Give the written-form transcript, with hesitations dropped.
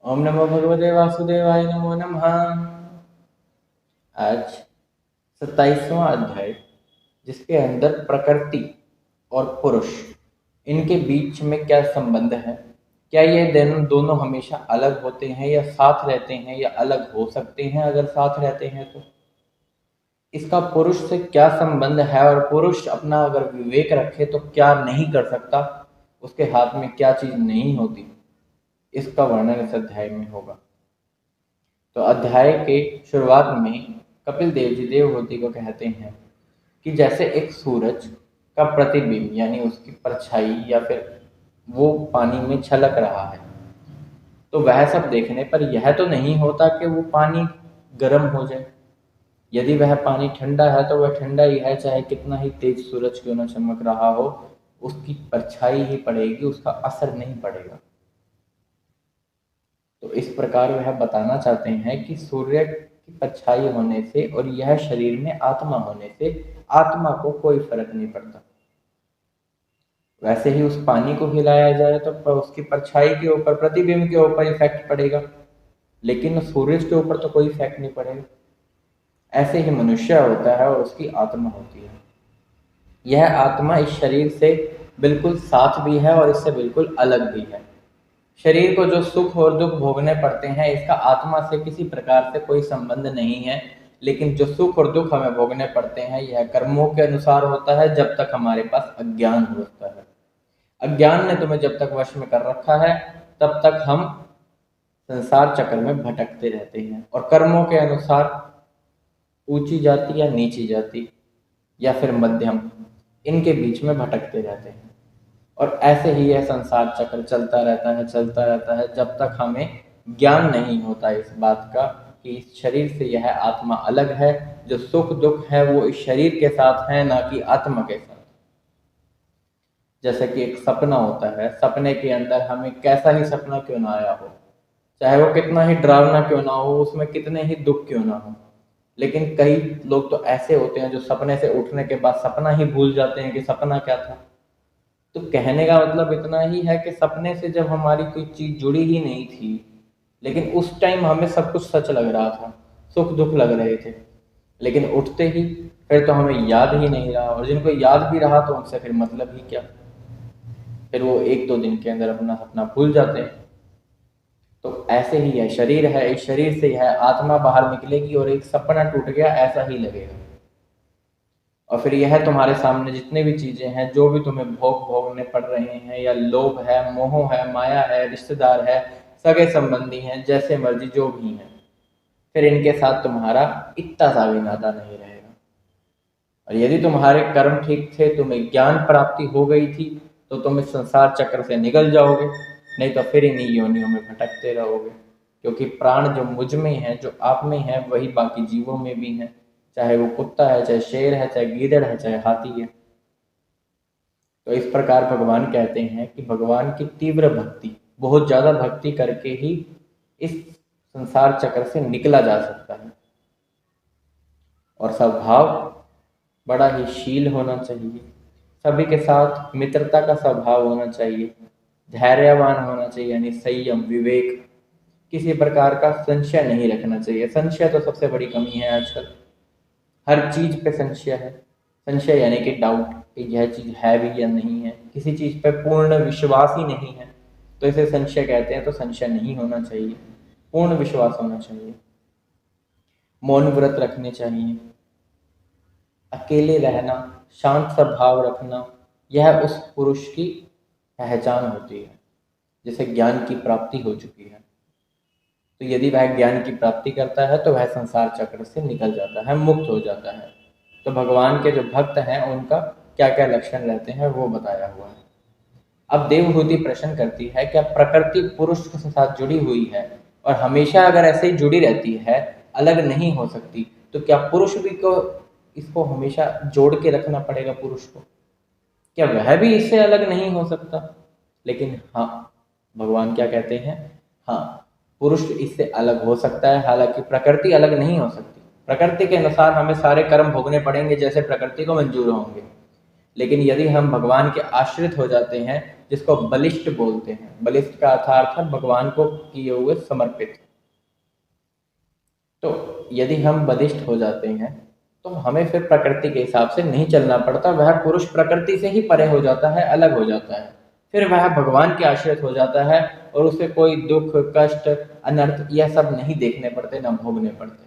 ओम नमो भगवते वासुदेवाय नमो नमः। आज 27वां अध्याय, जिसके अंदर प्रकृति और पुरुष, इनके बीच में क्या संबंध है, क्या ये दोनों हमेशा अलग होते हैं या साथ रहते हैं, या अलग हो सकते हैं अगर साथ रहते हैं तो इसका पुरुष से क्या संबंध है, और पुरुष अपना अगर विवेक रखे तो क्या नहीं कर सकता, उसके हाथ में क्या चीज नहीं होती, इसका वर्णन इस अध्याय में होगा। तो अध्याय के शुरुआत में कपिल देव जी देवहूति को कहते हैं कि जैसे एक सूरज का प्रतिबिंब यानी उसकी परछाई या फिर वो पानी में छलक रहा है, तो वह सब देखने पर यह तो नहीं होता कि वो पानी गर्म हो जाए। यदि वह पानी ठंडा है तो वह ठंडा ही है, चाहे कितना ही तेज सूरज क्यों न चमक रहा हो, उसकी परछाई ही पड़ेगी, उसका असर नहीं पड़ेगा। तो इस प्रकार वह बताना चाहते हैं कि सूर्य की परछाई होने से और यह शरीर में आत्मा होने से आत्मा को कोई फर्क नहीं पड़ता। वैसे ही उस पानी को हिलाया जाए तो उसकी परछाई के ऊपर, प्रतिबिंब के ऊपर इफेक्ट पड़ेगा, लेकिन सूरज के ऊपर तो कोई इफेक्ट नहीं पड़ेगा। ऐसे ही मनुष्य होता है और उसकी आत्मा होती है। यह आत्मा इस शरीर से बिल्कुल साथ भी है और इससे बिल्कुल अलग भी है। शरीर को जो सुख और दुख भोगने पड़ते हैं, इसका आत्मा से किसी प्रकार से कोई संबंध नहीं है, लेकिन जो सुख और दुख हमें भोगने पड़ते हैं यह कर्मों के अनुसार होता है, जब तक हमारे पास अज्ञान होता है। अज्ञान ने तुम्हें जब तक वश में कर रखा है तब तक हम संसार चक्र में भटकते रहते हैं, और कर्मों के अनुसार ऊंची जाति या नीची जाति या फिर मध्यम, इनके बीच में भटकते रहते हैं। और ऐसे ही यह संसार चक्र चलता रहता है जब तक हमें ज्ञान नहीं होता इस बात का कि इस शरीर से यह आत्मा अलग है, जो सुख दुख है वो इस शरीर के साथ है, ना कि आत्मा के साथ। जैसे कि एक सपना होता है, सपने के अंदर हमें कैसा ही सपना क्यों ना आया हो, चाहे वो कितना ही डरावना क्यों ना हो, उसमें कितने ही दुख क्यों ना हो, लेकिन कई लोग तो ऐसे होते हैं जो सपने से उठने के बाद सपना ही भूल जाते हैं कि सपना क्या था। तो कहने का मतलब इतना ही है कि सपने से जब हमारी कोई चीज जुड़ी ही नहीं थी, लेकिन उस टाइम हमें सब कुछ सच लग रहा था, सुख दुख लग रहे थे, लेकिन उठते ही फिर तो हमें याद ही नहीं रहा, और जिनको याद भी रहा तो उनसे फिर मतलब ही क्या, फिर वो एक दो दिन के अंदर अपना सपना भूल जाते हैं। तो ऐसे ही यह शरीर है, इस शरीर से यह आत्मा बाहर निकलेगी और एक सपना टूट गया ऐसा ही लगेगा। और फिर यह तुम्हारे सामने जितने भी चीजें हैं, जो भी तुम्हें भोगने पड़ रहे हैं, या लोभ है, मोह है, माया है, रिश्तेदार है, सगे संबंधी हैं, जैसे मर्जी जो भी हैं, फिर इनके साथ तुम्हारा इतना सा भी नाता नहीं रहेगा। और यदि तुम्हारे कर्म ठीक थे, तुम्हें ज्ञान प्राप्ति हो गई थी, तो तुम इस संसार चक्र से निकल जाओगे, नहीं तो फिर इन्हीं योनियों में भटकते रहोगे। क्योंकि प्राण जो मुझ में है, जो आप में है, वही बाकी जीवों में भी है, चाहे वो कुत्ता है, चाहे शेर है, चाहे गीदड़ है, चाहे हाथी है। तो इस प्रकार भगवान कहते हैं कि भगवान की तीव्र भक्ति, बहुत ज्यादा भक्ति करके ही इस संसार चक्र से निकला जा सकता है। और स्वभाव बड़ा ही शील होना चाहिए, सभी के साथ मित्रता का स्वभाव होना चाहिए, धैर्यवान होना चाहिए, यानी संयम, विवेक, किसी प्रकार का संशय नहीं रखना चाहिए। संशय तो सबसे बड़ी कमी है आजकल, हर चीज पे संशय है। संशय यानी कि डाउट कि यह चीज है भी या नहीं है, किसी चीज पे पूर्ण विश्वास ही नहीं है, तो इसे संशय कहते हैं। तो संशय नहीं होना चाहिए, पूर्ण विश्वास होना चाहिए। मौन व्रत रखने चाहिए, अकेले रहना, शांत स्वभाव रखना, यह उस पुरुष की पहचान होती है जिसे ज्ञान की प्राप्ति हो चुकी है। तो यदि वह ज्ञान की प्राप्ति करता है तो वह संसार चक्र से निकल जाता है, मुक्त हो जाता है। तो भगवान के जो भक्त हैं उनका क्या क्या लक्षण रहते हैं वो बताया हुआ है। अब देवहूति प्रश्न करती है, क्या प्रकृति पुरुष के साथ जुड़ी हुई है और हमेशा अगर ऐसे ही जुड़ी रहती है, अलग नहीं हो सकती, तो क्या पुरुष भी को इसको हमेशा जोड़ के रखना पड़ेगा? पुरुष को क्या वह भी इससे अलग नहीं हो सकता? लेकिन हाँ, भगवान क्या कहते हैं, हाँ, पुरुष इससे अलग हो सकता है, हालांकि प्रकृति अलग नहीं हो सकती। प्रकृति के अनुसार हमें सारे कर्म भोगने पड़ेंगे जैसे प्रकृति को मंजूर होंगे, लेकिन यदि हम भगवान के आश्रित हो जाते हैं जिसको बलिष्ठ बोलते हैं। बलिष्ठ का अर्थ है भगवान को किए हुए समर्पित। तो यदि हम बलिष्ठ हो जाते हैं तो हमें फिर प्रकृति के हिसाब से नहीं चलना पड़ता, वह पुरुष प्रकृति से ही परे हो जाता है, अलग हो जाता है, फिर वह भगवान के आश्रित हो जाता है और उसे कोई दुख, कष्ट, अनर्थ यह सब नहीं देखने पड़ते, न भोगने पड़ते।